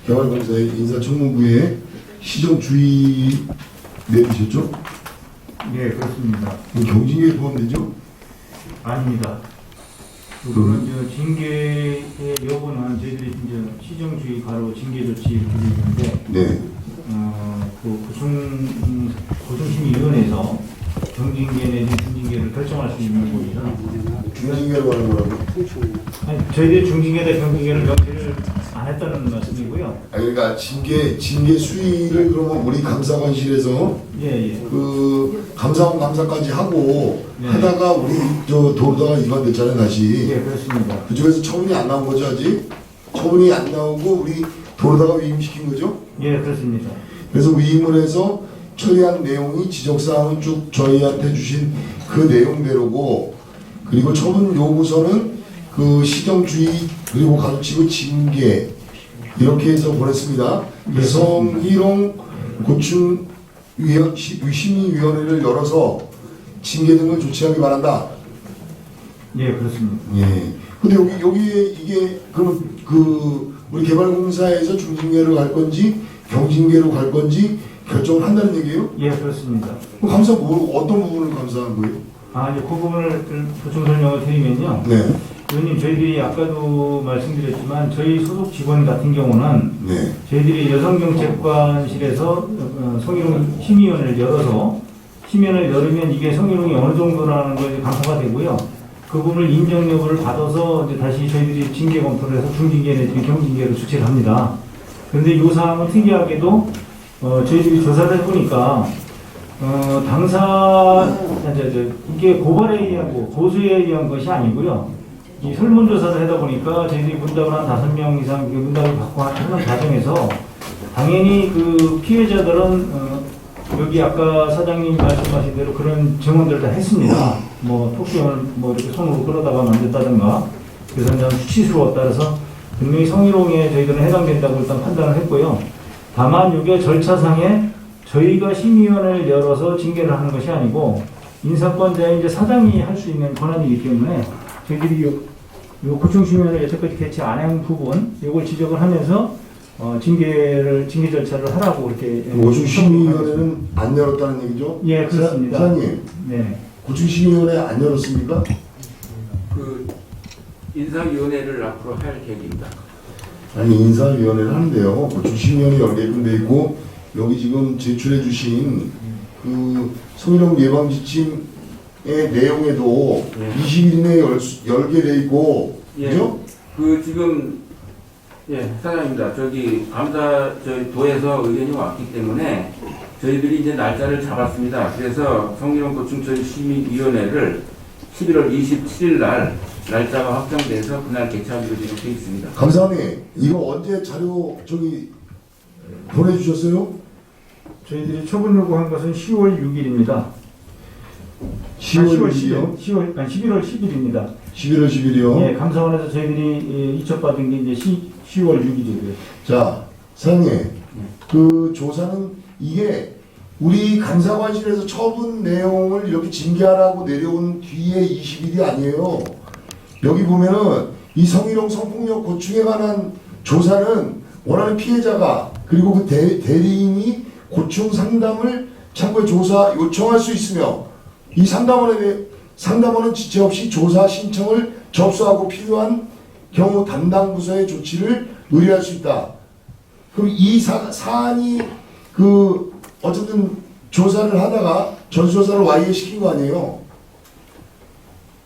개발공사의 인사청문부에 시정주의 내리셨죠? 예, 그렇습니다. 경징계에 포함되죠? 아닙니다. 그거는 징계의 여부는 저희들이 이제 시정주의 가로 징계 조치 기준인데, 네. 고등심의위원회에서 경징계 내지 중징계를 결정할 수 있는 곳이라. 중징계로 하는 거라고? 아니, 저희들이 중징계나 경징계를 명시를 안 했다는 말씀이고요. 그러니까 징계 수위를 그러면 우리 감사관실에서 예. 그 감사원 감사까지 하고 네. 하다가 우리 저 도로다가 위반됐잖아요 다시. 예, 그렇습니다. 그쪽에서 처분이 안 나온 거죠 아직? 처분이 안 나오고 우리 도로다가 위임시킨 거죠? 예, 그렇습니다. 그래서 위임을 해서 처리한 내용이 지적사항은 쭉 저희한테 주신 그 내용대로고, 그리고 처분 요구서는 그 시정주의 그리고 가르치고 징계 이렇게 해서 보냈습니다. 성희롱 고충 심의위원회를 열어서 징계 등을 조치하기 바란다. 예, 그렇습니다. 예. 근데 여기에 이게 그럼 그 우리 개발공사에서 중징계로 갈 건지 경징계로 갈 건지 결정을 한다는 얘기예요? 예, 그렇습니다. 그럼 감사 어떤 부분을 감사한 거예요? 이제 그 부분을 보충 설명을 드리면요. 네. 의원님, 저희들이 아까도 말씀드렸지만 저희 소속 직원 같은 경우는 네. 저희들이 여성정책관실에서 성희롱 심의위원회를 열어서 심의위원회를 열으면 이게 성희롱이 어느 정도라는 것이 감사가 되고요. 그 부분을 인정 여부를 받아서 이제 다시 저희들이 징계 검토를 해서 중징계 내지 경징계로 조치를 합니다. 그런데 이 사항은 특이하게도 저희들이 조사를 해보니까 이게 고발에 의한 고소에 의한 것이 아니고요. 이 설문조사를 하다 보니까 저희들이 문답을 한 5명 이상 문답을 받고 하는 과정에서 당연히 그 피해자들은 여기 아까 사장님 말씀하신 대로 그런 증언들을 다 했습니다. 뭐 톡병을 뭐 이렇게 손으로 끌어다가 만졌다든가, 그래서 그냥 수치스러웠다 그래서 분명히 성희롱에 저희들은 해당된다고 일단 판단을 했고요. 다만 이게 절차상에 저희가 심의위원회를 열어서 징계를 하는 것이 아니고 인사권자의 이제 사장이 할 수 있는 권한이기 때문에 저희들이 요 고충심의위원회 여태까지 개최 안 한 부분 이걸 지적을 하면서 징계 절차를 하라고 이렇게. 고충심의위원회는 안 열었다는 얘기죠? 예, 그렇습니다. 사장님, 네. 고충심의위원회 안 열었습니까? 그 인사위원회를 앞으로 할 계획입니다. 아니 인사위원회를 하는데요. 고충심의위원회 열게끔 돼 있고 여기 지금 제출해 주신 그 성희롱 예방 지침의 내용에도 20일 내에 열게 돼 있고, 예. 그죠? 그 지금 사장입니다. 저희 도에서 의견이 왔기 때문에 저희들이 이제 날짜를 잡았습니다. 그래서 성희롱 고충처리 심의위원회를 11월 27일 날 날짜가 확정돼서 그날 개최하기로 되어 있습니다. 감사합니다. 이거 언제 자료 보내주셨어요? 저희들이 처분 요구한 것은 10월 6일입니다. 10월 10일이요? 11월 10일입니다. 11월 10일이요? 예, 감사원에서 저희들이 이첩받은 게 이제 10월 6일이고요. 자, 사장님, 그 조사는 이게 우리 감사관실에서 처분 내용을 이렇게 징계하라고 내려온 뒤에 20일이 아니에요. 여기 보면은 이 성희롱 성폭력 고충에 관한 조사는 원하는 피해자가 그리고 그 대리인이 고충 상담을 참고해 조사 요청할 수 있으며 이 상담원은 지체 없이 조사 신청을 접수하고 필요한 경우 담당 부서의 조치를 의뢰할 수 있다. 그럼 이 사안이 그 어쨌든 조사를 하다가 전수조사를 Y에 시킨 거 아니에요?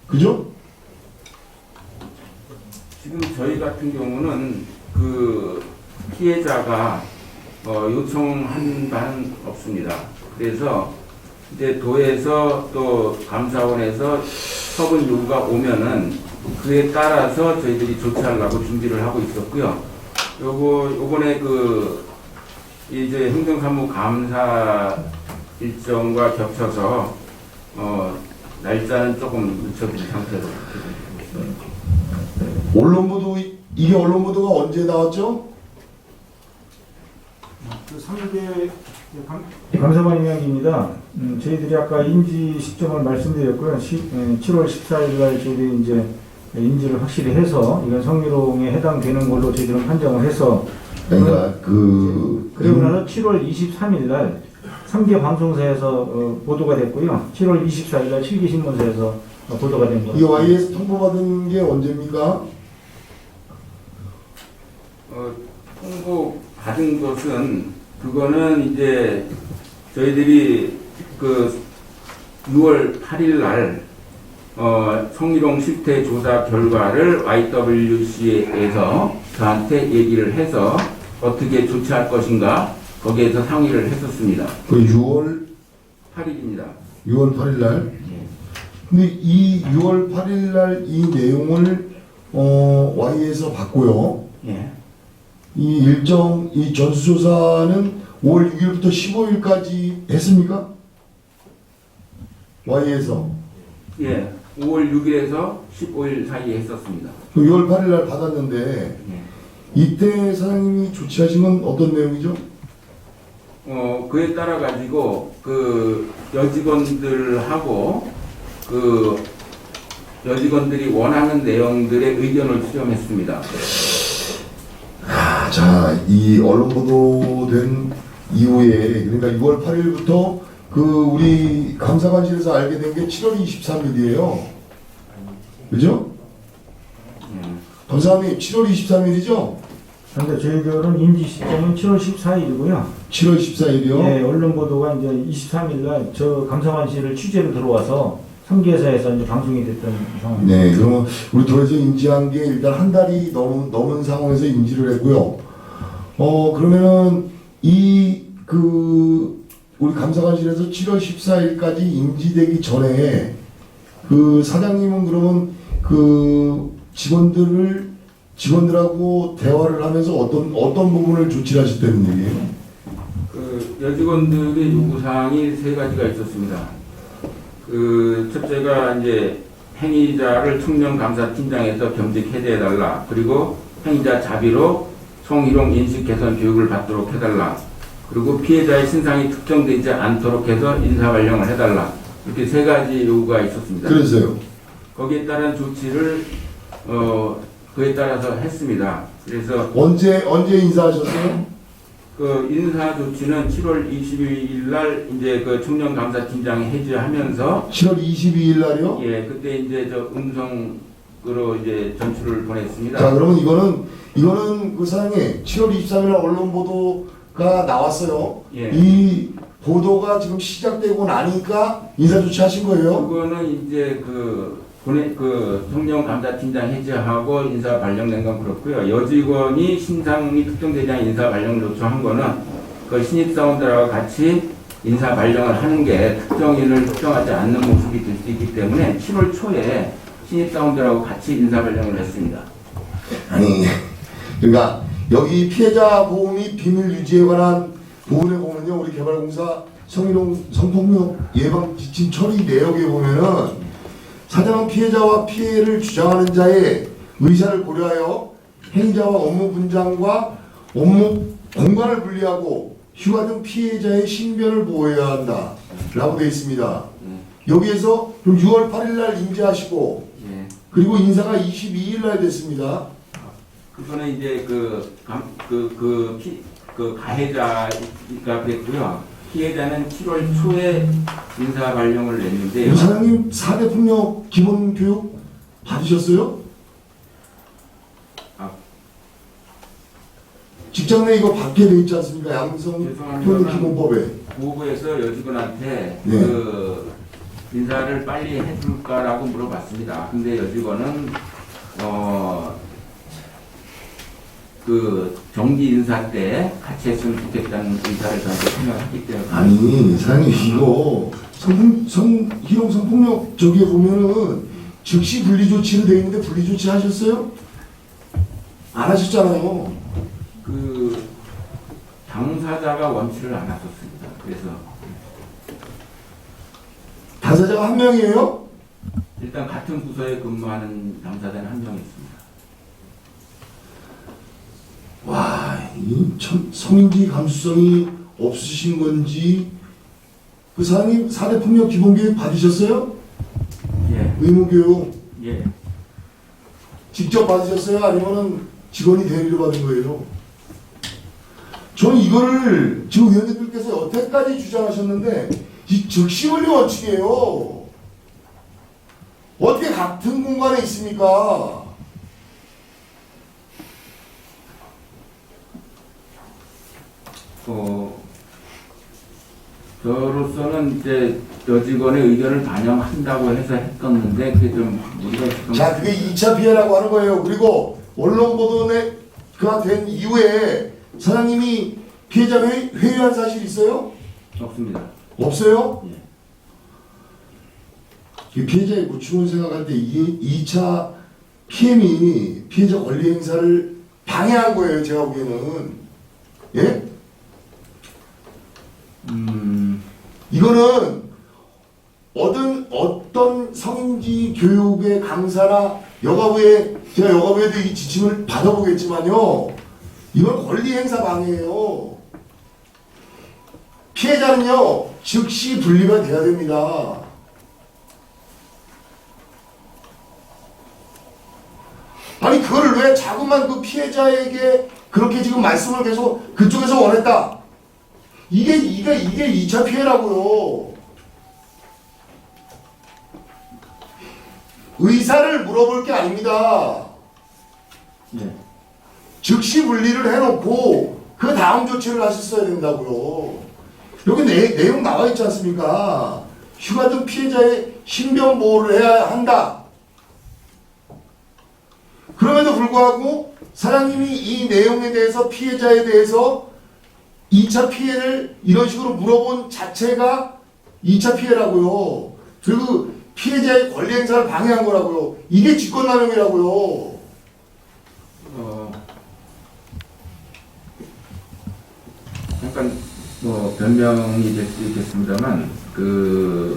그죠? 지금 저희 같은 경우는 그 피해자가 요청한 바는 없습니다. 그래서 이제 도에서 또 감사원에서 처분 요구가 오면은 그에 따라서 저희들이 조치하려고 준비를 하고 있었고요. 요번에 이제 행정사무 감사 일정과 겹쳐서 날짜는 조금 늦춰진 상태로 있습니다. 이게 언론 보도가 언제 나왔죠? 그 3대 감사관 이야기입니다. 저희들이 아까 인지 시점을 말씀드렸고요. 7월 14일 날 저희들이 이제 인지를 확실히 해서 이건 성희롱에 해당되는 걸로 저희들은 판정을 해서 그러니까 그리고 나서 7월 23일 날 3개 방송사에서 보도가 됐고요. 7월 24일 날 7개 신문사에서 보도가 된 이 거예요. YS 통보받은 게 언제입니까? 통보 받은 것은 그거는 이제 저희들이 그 6월 8일 날 성희롱 실태 조사 결과를 YWC에서 저한테 얘기를 해서 어떻게 조치할 것인가 거기에서 상의를 했었습니다. 그 6월 8일입니다. 8일 날. 근데 이 6월 8일 날 이 내용을 Y에서 봤고요. 예. 이 일정 이 전수조사는 5월 6일부터 15일까지 했습니까? Y에서 예. 5월 6일에서 15일 사이에 했었습니다. 6월 8일 날 받았는데 예. 이때 사장님이 조치하신 건 어떤 내용이죠? 그에 따라 가지고 그 여직원들하고 그 여직원들이 원하는 내용들의 의견을 수렴했습니다. 자, 이 언론 보도된 이후에 그러니까 6월 8일부터 그 우리 감사관실에서 알게 된 게 7월 23일이에요. 그죠? 예. 감사관님 7월 23일이죠? 그런데 저희들은 인지 시점은 7월 14일이고요. 7월 14일이요? 네, 언론 보도가 이제 23일 날 저 감사관실을 취재로 들어와서 3개사에서 이제 방송이 됐던 상황입니다. 네, 그러면 우리 도에서 인지한 게 일단 한 달이 넘은 상황에서 인지를 했고요. 그러면은 우리 감사관실에서 7월 14일까지 인지되기 전에 그 사장님은 그러면 그 직원들하고 대화를 하면서 어떤 부분을 조치를 하셨다는 얘기예요? 그 여직원들의 요구사항이 세 가지가 있었습니다. 그 첫째가 이제 행위자를 청년감사팀장에서 겸직 해제해달라. 그리고 행위자 자비로 성희롱 인식 개선 교육을 받도록 해달라. 그리고 피해자의 신상이 특정되지 않도록 해서 인사 발령을 해달라. 이렇게 세 가지 요구가 있었습니다. 그래서요. 거기에 따른 조치를 그에 따라서 했습니다. 그래서 언제 인사하셨어요? 그 인사 조치는 7월 22일 날 이제 그 청년감사팀장이 해제하면서 7월 22일 날이요? 예 그때 이제 저 음성으로 이제 전출을 보냈습니다. 자, 그러면 이거는 그 사장님 7월 23일 날 언론 보도가 나왔어요. 예. 이 보도가 지금 시작되고 나니까 인사 조치하신 거예요? 그거는 이제 그 청년감사팀장 해제하고 인사 발령된 건 그렇고요. 여직원이 신상이 특정되지 않은 인사 발령을 요청한 거는 그 신입사원들하고 같이 인사 발령을 하는 게 특정인을 특정하지 않는 모습이 될 수 있기 때문에 7월 초에 신입사원들하고 같이 인사 발령을 했습니다. 아니, 그러니까 여기 피해자 보호 및 비밀 유지에 관한 부분에 보면요, 우리 개발공사 성희롱 성폭력 예방 지침 처리 내역에 보면은 사장은 피해자와 피해를 주장하는 자의 의사를 고려하여 행위자와 업무 분장과 업무 공간을 분리하고 휴가 등 피해자의 신변을 보호해야 한다 라고 되어 있습니다. 여기에서 그럼 6월 8일 날 인지하시고 예. 그리고 인사가 22일 날 됐습니다. 그거는 이제 가해자가 그랬고요. 피해자는 7월 초에 인사 발령을 냈는데요. 우리 사장님 4대 폭력 기본 교육 받으셨어요? 아. 직장 내 이거 받게 돼 있지 않습니까? 양성 효능 기본법에. 보고에서 여직원한테 네. 그 인사를 빨리 해줄까라고 물어봤습니다. 근데 여직원은 그 정기 인사 때 같이 했으면 좋겠다는 의사를 저한테 표명했기 때문에 아니 사장님 이거 성희롱 성폭력 저기에 보면은 즉시 분리 조치로 돼 있는데 분리 조치 하셨어요? 안 하셨잖아요. 그 당사자가 원치를 않았었습니다. 그래서 당사자가 한 명이에요? 일단 같은 부서에 근무하는 당사자는 한 명 있습니다. 와, 이 참 성인지 감수성이 없으신 건지 그 사장님 4대 폭력 기본교육 받으셨어요? 예, 의무교육 예. 직접 받으셨어요? 아니면은 직원이 대리로 받은 거예요? 저는 이거를 지금 의원님들께서 여태까지 주장하셨는데 이 즉시원리 원칙이에요. 어떻게 같은 공간에 있습니까? 저로서는 이제 여직원의 의견을 반영한다고 해서 했었는데 그게 좀 우리가 지금 자, 그게 2차 피해라고 하는 거예요. 그리고 언론 보도가 된 이후에 사장님이 피해자 회유한 사실 있어요? 없습니다. 없어요? 예. 이 피해자의 고충을 생각할 때 이 2차 PM이 피해자 권리 행사를 방해한 거예요. 제가 보기에는. 예? 이거는 어떤 성인지 교육의 강사나 여가부에 제가 여가부에도 이 지침을 받아보겠지만요. 이건 권리 행사 방해예요. 피해자는요 즉시 분리가 돼야 됩니다. 아니 그걸 왜 자꾸만 그 피해자에게 그렇게 지금 말씀을 계속 그쪽에서 원했다. 이게 2차 피해라고요. 의사를 물어볼 게 아닙니다. 네. 즉시 분리를 해놓고 그 다음 조치를 하셨어야 된다고요. 여기 내용 나와 있지 않습니까? 휴가 등 피해자의 신변 보호를 해야 한다. 그럼에도 불구하고 사장님이 이 내용에 대해서 피해자에 대해서 2차 피해를 이런 식으로 물어본 자체가 2차 피해라고요. 그리고 피해자의 권리 행사를 방해한 거라고요. 이게 직권남용이라고요. 잠깐 변명이 될 수 있겠습니다만 그에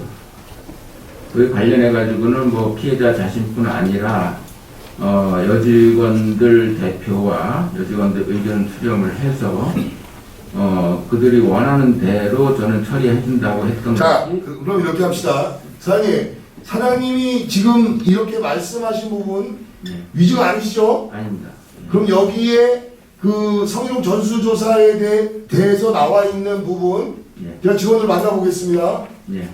관련해 가지고는 뭐 피해자 자신뿐 아니라 여직원들 대표와 여직원들 의견 수렴을 해서 그들이 원하는 대로 저는 처리해 준다고 했던 자, 것이 그럼 이렇게 합시다. 사장님이 지금 이렇게 말씀하신 부분 네. 위증 아니시죠? 아닙니다. 그럼 여기에 그 성희롱 전수조사에 대해서 나와 있는 부분 예. 제가 직원들 만나보겠습니다. 예.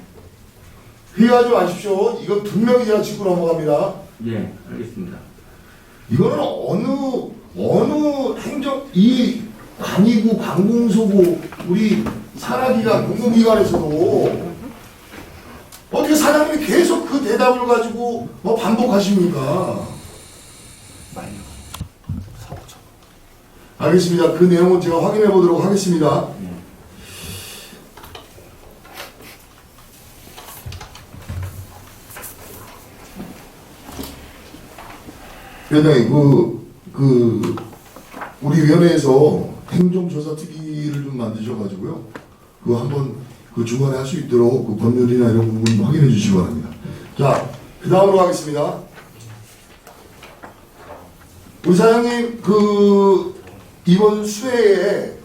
회의하지 마십시오. 이건 분명히 제가 짚고 넘어갑니다. 예, 알겠습니다. 이거는 어느 이 관이고 관공서고 우리 산하기관 공공기관에서도 어떻게 사장님이 계속 그 대답을 가지고 반복하십니까? 알겠습니다. 그 내용은 제가 확인해 보도록 하겠습니다. 예. 위원장님, 우리 위원회에서 행정조사 특위를 좀 만드셔가지고요. 그거 한번 그 중간에 할 수 있도록 그 법률이나 이런 부분 확인해 주시기 바랍니다. 자, 그 다음으로 가겠습니다. 우리 사장님, 이번 수해에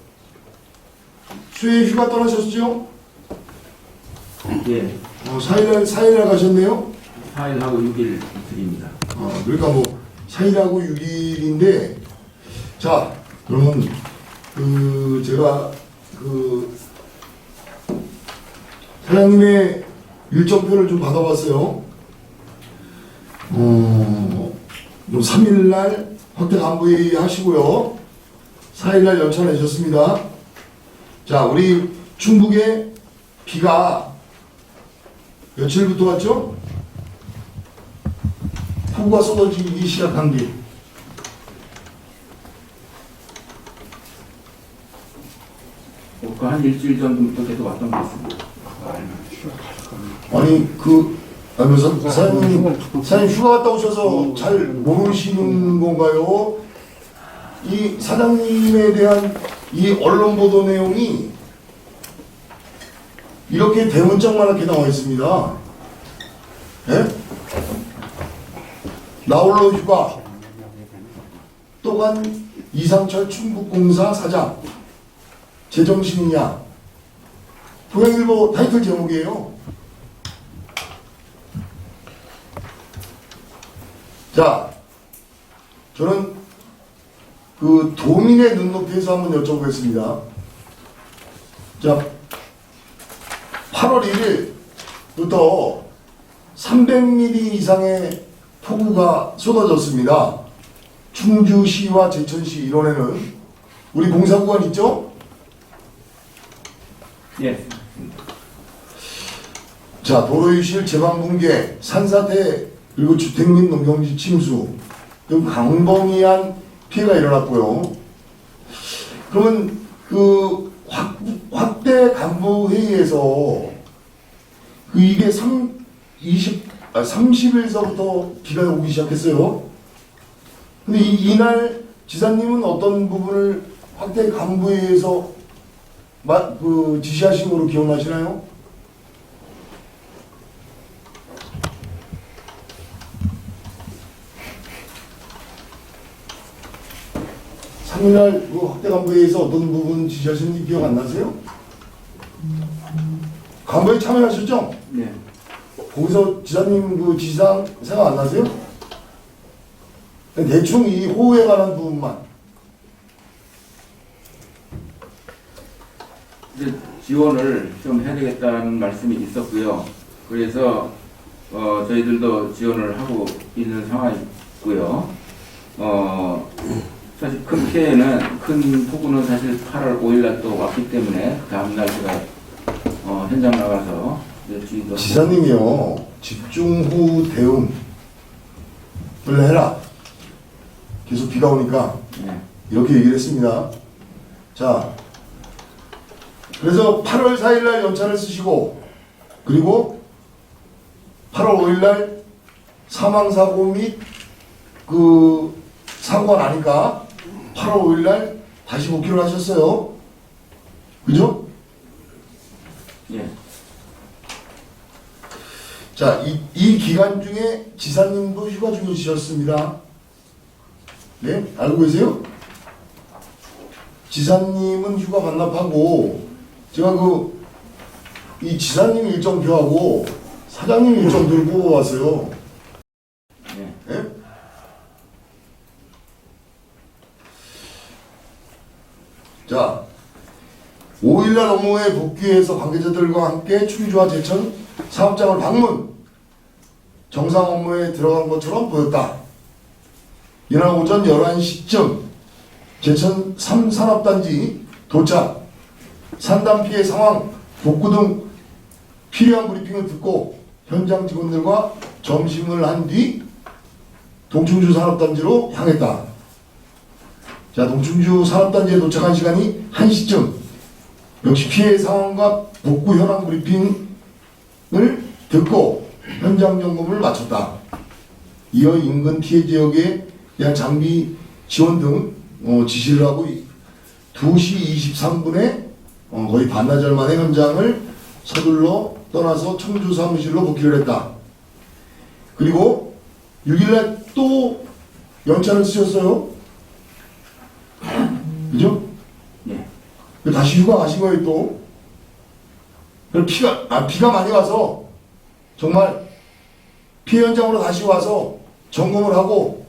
휴가 떠나셨죠? 예. 4일날 가셨네요? 4일하고 6일 이틀입니다. 그러니까 4일하고 6일인데, 자, 그러면, 제가, 사장님의 일정표를 좀 받아봤어요. 좀 3일날 확대 간부회의 하시고요. 4일날 연차 내셨습니다. 자, 우리 충북에 비가 며칠부터 왔죠? 폭우가 쏟아지기 시작한 게 한 일주일 전부터 계속 왔던 것 같습니다. 아니 사장님 휴가 갔다 오셔서 잘 모르시는 건가요? 이 사장님에 대한 이 언론 보도 내용이 이렇게 대문짝만하게 나와 있습니다. 예? 나홀로 휴가 또한 이상철 충북공사 사장 제정신이냐 동양일보 타이틀 제목이에요. 자, 저는 그 도민의 눈높이에서 한번 여쭤보겠습니다. 자, 8월 1일부터 300mm 이상의 폭우가 쏟아졌습니다. 충주시와 제천시 일원에는 우리 공사구간 있죠? 예. 자, 도로 유실, 제방 붕괴, 산사태, 그리고 주택 및 농경지 침수 등 광범위한 피해가 일어났고요. 그러면 그 확대 간부 회의에서 그 이게 30일서부터 비가 오기 시작했어요. 근데 이날 지사님은 어떤 부분을 확대 간부 회의에서 지시하신 거로 기억나시나요? 그 확대 간부회의에서 어떤 부분 지시하셨는지 기억 안 나세요? 간부에 참여하셨죠? 네. 거기서 지사님 그 지시사항 생각 안 나세요? 대충 이 호우에 관한 부분만. 이제 지원을 좀 해야 되겠다는 말씀이 있었고요. 그래서 저희들도 지원을 하고 있는 상황이고요. 사실 큰 피해는, 큰 폭우는 사실 8월 5일날 또 왔기 때문에 다음날 제가 현장 나가서 지휘도 지사님이요, 집중호우 대응을 해라. 계속 비가 오니까 네. 이렇게 얘기를 했습니다. 자, 그래서 8월 4일날 연차를 쓰시고, 그리고 8월 5일날 사망사고 및 그 사고가 나니까 8월 5일날 다시 복귀를 하셨어요. 그죠? 예. 자, 이 기간 중에 지사님도 휴가 중이셨습니다. 네? 알고 계세요? 지사님은 휴가 반납하고, 제가 이 지사님 일정 표하고 사장님 일정 들고 왔어요. 네. 네? 자, 5일날 업무에 복귀해서 관계자들과 함께 충주와 제천 사업장을 방문, 정상 업무에 들어간 것처럼 보였다. 이날 오전 11시쯤 제천 3산업단지 도착, 산단 피해 상황, 복구 등 필요한 브리핑을 듣고 현장 직원들과 점심을 한 뒤 동충주 산업단지로 향했다. 자, 동충주 산업단지에 도착한 시간이 1시쯤. 역시 피해 상황과 복구 현황 브리핑을 듣고 현장 점검을 마쳤다. 이어 인근 피해 지역에 대한 장비 지원 등 지시를 하고 2시 23분에 거의 반나절 만에 현장을 서둘러 떠나서 청주 사무실로 복귀를 했다. 그리고 6일날 또 연차를 쓰셨어요. 그죠? 예. 다시 휴가 가신 거예요, 또. 비가 많이 와서 정말 피해 현장으로 다시 와서 점검을 하고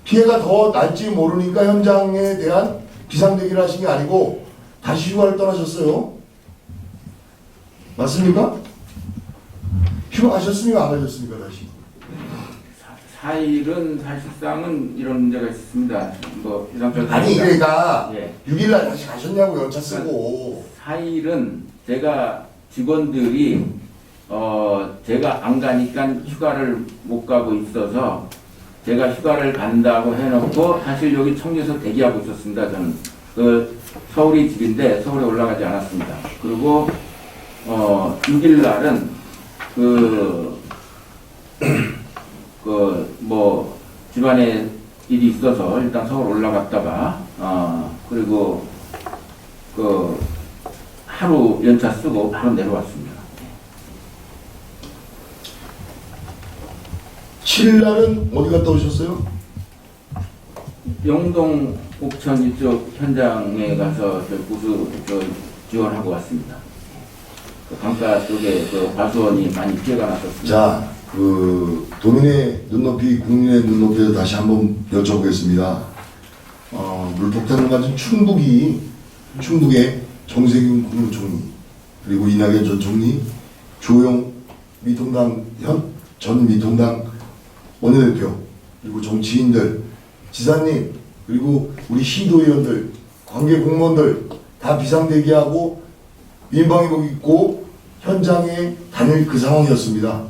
피해가 더 날지 모르니까 현장에 대한 비상대기를 하신 게 아니고 다시 휴가를 떠나셨어요. 맞습니까? 휴가 가셨습니까? 안 가셨습니까? 다시. 4일은 사실상은 이런 문제가 있었습니다. 뭐 아니, 그러니까 예. 6일날 다시 가셨냐고, 연차 쓰고. 4일은 제가 직원들이 제가 안 가니까 휴가를 못 가고 있어서 제가 휴가를 간다고 해놓고 사실 여기 청주에서 대기하고 있었습니다. 저는 서울이 집인데 서울에 올라가지 않았습니다. 그리고 6일 날은 뭐 집안에 일이 있어서 일단 서울 올라갔다가 그리고 하루 연차 쓰고 바로 내려왔습니다. 7일날은 어디 갔다 오셨어요? 영동 옥천 이쪽 현장에 가서 구수 지원하고 왔습니다. 강가 쪽에 과수원이 많이 피해가 났었습니다. 자, 도민의 눈높이, 국민의 눈높이에서 다시 한번 여쭤보겠습니다. 물폭탄을 맞은 충북의 정세균 국무총리, 그리고 이낙연 전 총리, 조영 미통당 전 미통당 원내대표, 그리고 정치인들, 지사님, 그리고 우리 시도의원들, 관계 공무원들 다 비상대기하고 민방위복 입고 현장에 다닐 그 상황이었습니다.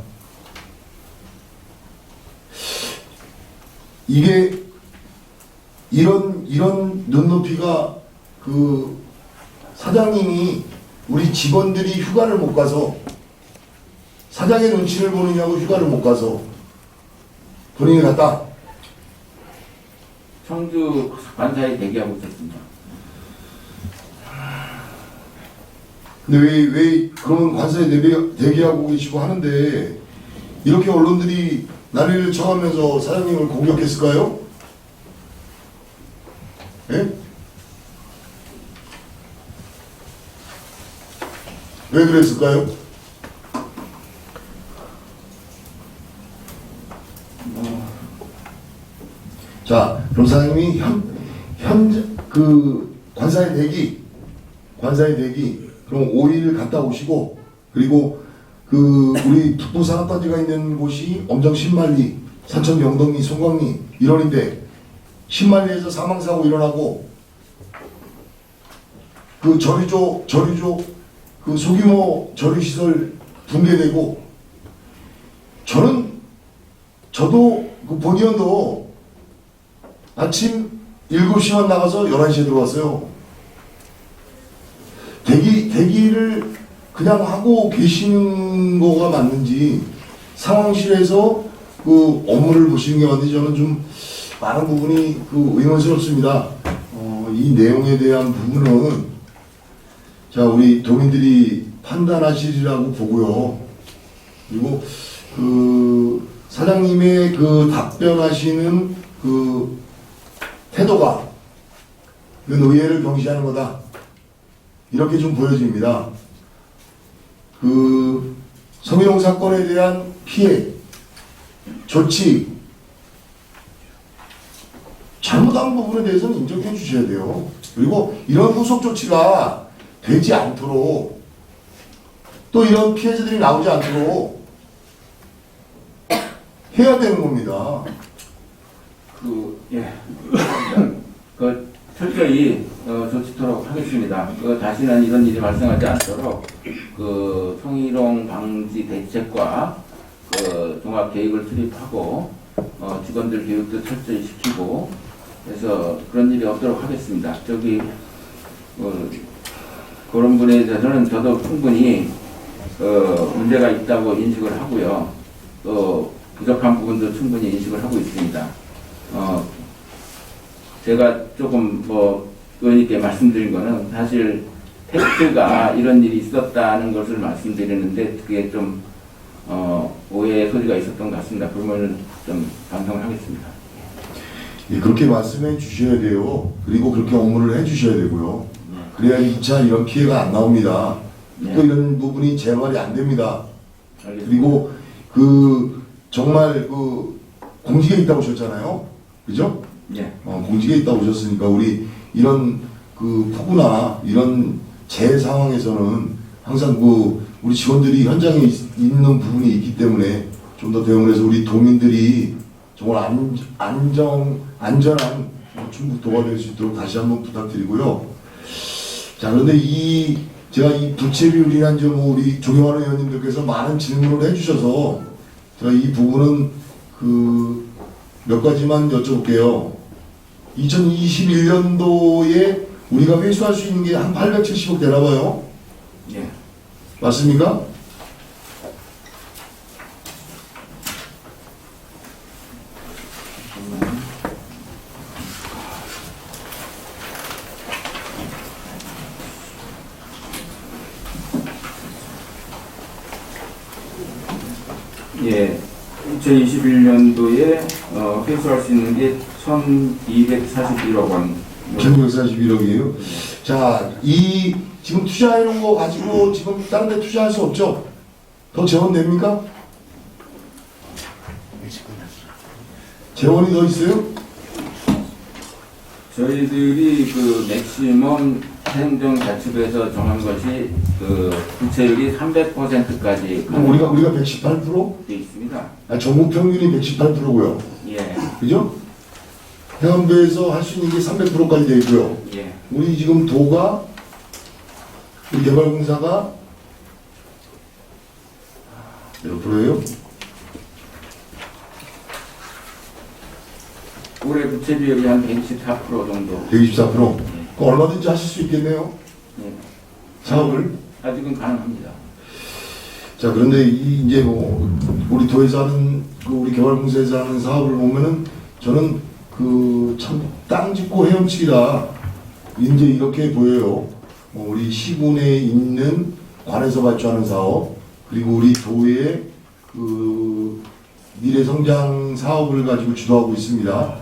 이게 이런 눈높이가 그 사장님이 우리 직원들이 휴가를 못 가서 사장의 눈치를 보느냐고 휴가를 못 가서 본인이 갔다. 청주 관사에 대기하고 있었습니다. 근데 왜 그런 관사에 대기하고 계시고 하는데 이렇게 언론들이 난리를 쳐가면서 사장님을 공격했을까요? 예? 왜 그랬을까요? 자, 그럼 사장님이 관사에 대기, 그럼 5일 갔다 오시고, 그리고 우리 북부산업단지가 있는 곳이 엄정 신만리, 산천 명동리, 송광리, 일원인데, 신만리에서 사망사고 일어나고, 그 저류조, 그 소규모 저류시설 붕괴되고, 저도 그 본의원도 아침 7시만 나가서 11시에 들어왔어요. 대기를 그냥 하고 계시는 거가 맞는지, 상황실에서 그 업무를 보시는 게 맞는지 저는 좀 많은 부분이 의문스럽습니다. 이 내용에 대한 부분은 자, 우리 도민들이 판단하시리라고 보고요. 그리고 사장님의 답변하시는 태도가 의회를 경시하는 거다. 이렇게 좀 보여집니다. 성희롱 사건에 대한 피해, 조치, 잘못한 부분에 대해서는 인정해 주셔야 돼요. 그리고 이런 후속 조치가 되지 않도록 또 이런 피해자들이 나오지 않도록 해야 되는 겁니다. 철저히 조치토록 하겠습니다. 다시는 이런 일이 발생하지 않도록 성희롱 방지 대책과 종합 계획을 수립하고 직원들 교육도 철저히 시키고 그래서 그런 일이 없도록 하겠습니다. 그런 분에 대해서는 저도 충분히 문제가 있다고 인식을 하고요. 또 부족한 부분도 충분히 인식을 하고 있습니다. 제가 조금 의원 있게 말씀드린 거는 사실 팩트가 이런 일이 있었다는 것을 말씀드리는데 그게 좀 오해의 소지가 있었던 것 같습니다. 그러면은 좀 반성을 하겠습니다. 예, 그렇게 말씀해 주셔야 돼요. 그리고 그렇게 업무를 해 주셔야 되고요. 그래야 2차 이런 피해가 안 나옵니다. 네. 또 이런 부분이 재발이 안 됩니다. 알겠습니다. 그리고 정말 공직에 있다고 하셨잖아요. 그죠? 네. 공직에 있다고 오셨으니까 우리 이런 폭우나 이런 재해 상황에서는 항상 우리 직원들이 현장에 있는 부분이 있기 때문에 좀 더 대응을 해서 우리 도민들이 정말 안전한 충북도가 될 수 있도록 다시 한번 부탁드리고요. 자, 그런데 제가 이 부채비율이란 점 우리 조경환 의원님들께서 많은 질문을 해주셔서 제가 이 부분은 몇 가지만 여쭤볼게요. 2021년도에 우리가 회수할 수 있는 게 한 870억 되나 봐요. 네. 맞습니까? 예. 2021년도에 회수할 수 있는 게 1,241억 원. 1941억이에요. 자, 지금 투자해놓은 거 가지고 지금 다른 데 투자할 수 없죠? 더 재원됩니까? 재원이 더 있어요? 저희들이 그 맥시멈 행정자치부에서 정한 것이 그 부채율이 300%까지 그럼 우리가 118%? 돼 있습니다. 아, 전국 평균이 118%고요. 예, 그죠? 해안도에서 할 수 있는 게 300%까지 돼 있고요. 예. 우리 지금 도가 우리 개발공사가 몇 프로예요? 올해 부채 비율이 한 124% 정도. 124%. 그 얼마든지 하실 수 있겠네요. 예. 사업을. 아직은 가능합니다. 자, 그런데 이제 뭐 우리 도에서 하는 그 우리 개발공사에서 하는 사업을 보면은 저는 그 참 땅 짓고 헤엄치기다 이제 이렇게 보여요. 우리 시군에 있는 관에서 발주하는 사업 그리고 우리 도의 그 미래 성장 사업을 가지고 주도하고 있습니다.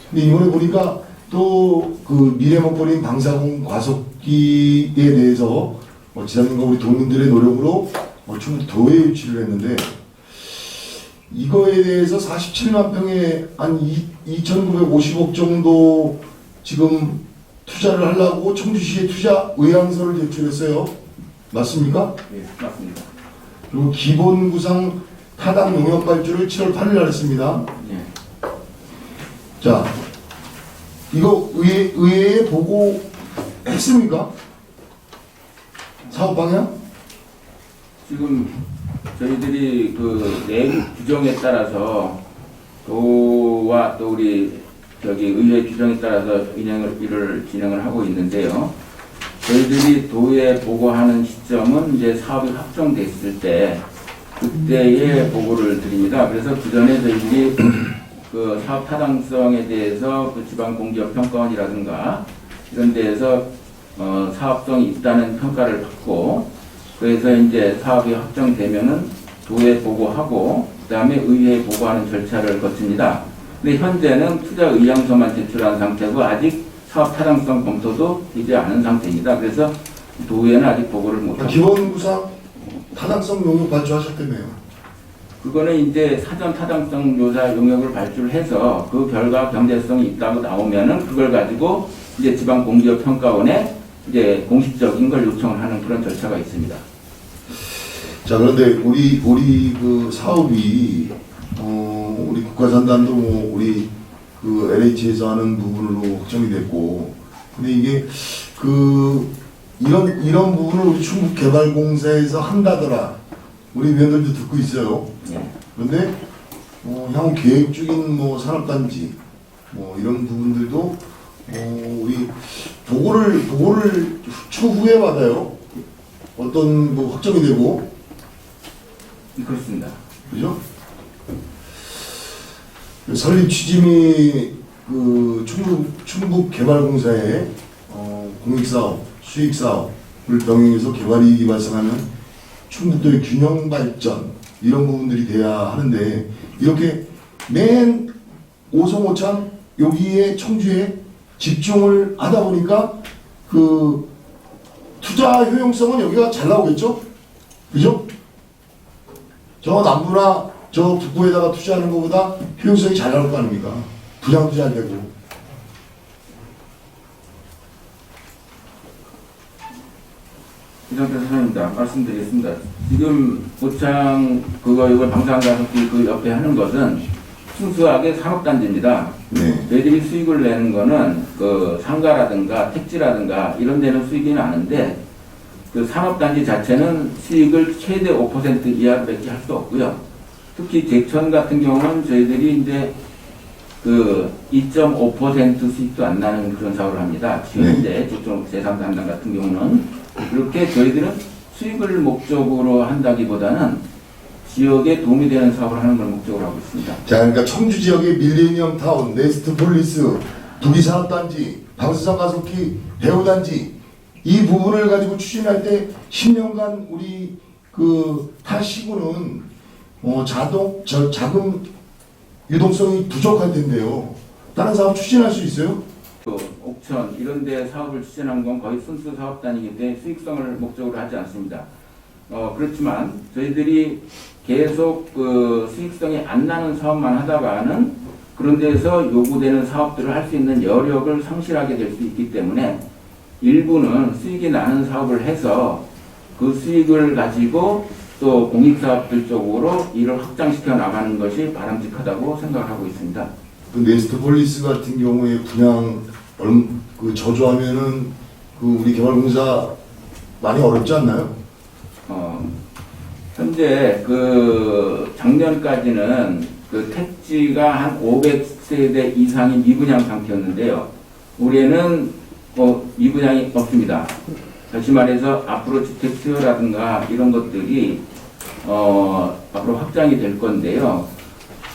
근데 이번에 보니까 또 그 미래 먹거리인 방사공 과속기에 대해서 지사님과 우리 도민들의 노력으로 충북 도에 유치를 했는데 이거에 대해서 47만 평에 한 2,950억 정도 지금 투자를 하려고 청주시에 투자 의향서를 제출했어요. 맞습니까? 예, 맞습니다. 그리고 기본 구상 타당 용역 발주를 7월 8일 날 했습니다. 예. 자, 이거 의회에 보고했습니까? 사업 방향? 지금 저희들이 그 내부 규정에 따라서 도와 또 우리 저기 의회 규정에 따라서 일을 진행을 하고 있는데요. 저희들이 도에 보고하는 시점은 이제 사업이 확정됐을 때 그때의 보고를 드립니다. 그래서 그 전에 저희들이 그 사업 타당성에 대해서 그 지방 공기업 평가원이라든가 이런 데에서 사업성이 있다는 평가를 받고 그래서 이제 사업이 확정되면은 도에 보고하고 그다음에 의회에 보고하는 절차를 거칩니다. 근데 현재는 투자 의향서만 제출한 상태고 아직 사업 타당성 검토도 되지 않은 상태입니다. 그래서 도에는 아직 보고를 못합니다. 기본 구상 타당성 용역 발주하셨다며요. 그거는 이제 사전 타당성 조사 용역을 발주를 해서 그 결과 경제성이 있다고 나오면은 그걸 가지고 이제 지방 공기업 평가원에 이제 공식적인 걸 요청을 하는 그런 절차가 있습니다. 자, 그런데 우리 그 사업이 우리 국가산단도 우리 그 LH에서 하는 부분으로 확정이 됐고, 근데 이게 그 이런 부분을 우리 충북개발공사에서 한다더라. 우리 위원들도 듣고 있어요. 예. 그런데 향후 계획 중인 뭐 산업단지 이런 부분들도 우리 보고를 추후에 받아요. 어떤 뭐 확정이 되고 그렇습니다. 그죠? 설립 취지이 그 충북개발공사의 공익사업, 수익사업을 병행해서 개발이익이 발생하는 충북도의 균형 발전 이런 부분들이 돼야 하는데 이렇게 맨 오송오창 여기에 청주에 집중을 하다 보니까 그 투자 효용성은 여기가 잘 나오겠죠? 그죠? 저 남부나 저 북부에다가 투자하는 것보다 효용성이 잘 나올 거 아닙니까? 부장 투자 되고. 이정표 사장입니다. 말씀드리겠습니다. 지금 오창 이걸 방산가속기 그 옆에 하는 것은 순수하게 산업단지입니다. 네. 저희들이 수익을 내는 거는 그 상가라든가 택지라든가 이런 데는 수익이 나는데 그 산업단지 자체는 수익을 최대 5% 이하밖에 할 수 없고요. 특히 제천 같은 경우는 저희들이 이제 그 2.5% 수익도 안 나는 그런 사업을 합니다. 지금 현재 제천 제3 담당 같은 경우는 그렇게 저희들은 수익을 목적으로 한다기보다는 지역에 도움이 되는 사업을 하는 걸 목적으로 하고 있습니다. 자, 그러니까 청주 지역의 밀레니엄 타운, 네스트 폴리스, 부기산업단지, 방수산 가속기, 배우단지 이 부분을 가지고 추진할 때 10년간 우리 그 타시구는 자금 유동성이 부족할 텐데요. 다른 사업 추진할 수 있어요? 옥천 이런 데 사업을 추진한 건 거의 순수 사업단이기 때문에 수익성을 목적으로 하지 않습니다. 그렇지만 저희들이 계속 그 수익성이 안 나는 사업만 하다가는 그런 데서 요구되는 사업들을 할 수 있는 여력을 상실하게 될 수 있기 때문에 일부는 수익이 나는 사업을 해서 그 수익을 가지고 또 공익사업들 쪽으로 이를 확장시켜 나가는 것이 바람직하다고 생각하고 있습니다. 그 네스트폴리스 같은 경우에 분양 저조하면은 그 우리 개발공사 많이 어렵지 않나요? 현재 그 작년까지는 그 택지가 한 500세대 이상인 미분양 상태였는데요. 올해는 미분양이 없습니다. 다시 말해서 앞으로 주택 수요라든가 이런 것들이 앞으로 확장이 될 건데요.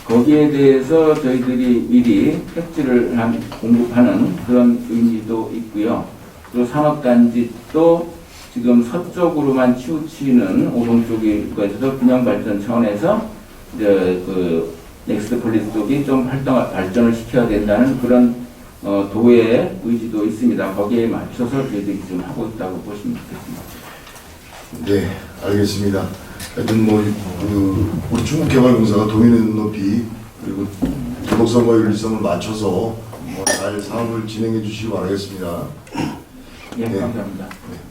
거기에 대해서 저희들이 미리 택지를 공급하는 그런 의미도 있고요. 또 산업단지도 지금 서쪽으로만 치우치는 오송 쪽에서 분양발전 차원에서 이제 그 넥스트폴리스 쪽이 좀 발전을 시켜야 된다는 그런 도의 의지도 있습니다. 거기에 맞춰서 저희들이 지금 하고 있다고 보시면 좋겠습니다. 네, 알겠습니다. 하여튼 우리 충북개발공사가 도민의 높이 그리고 도덕성과 윤리성을 맞춰서 잘 사업을 진행해 주시기 바라겠습니다. 예, 네. 감사합니다. 네.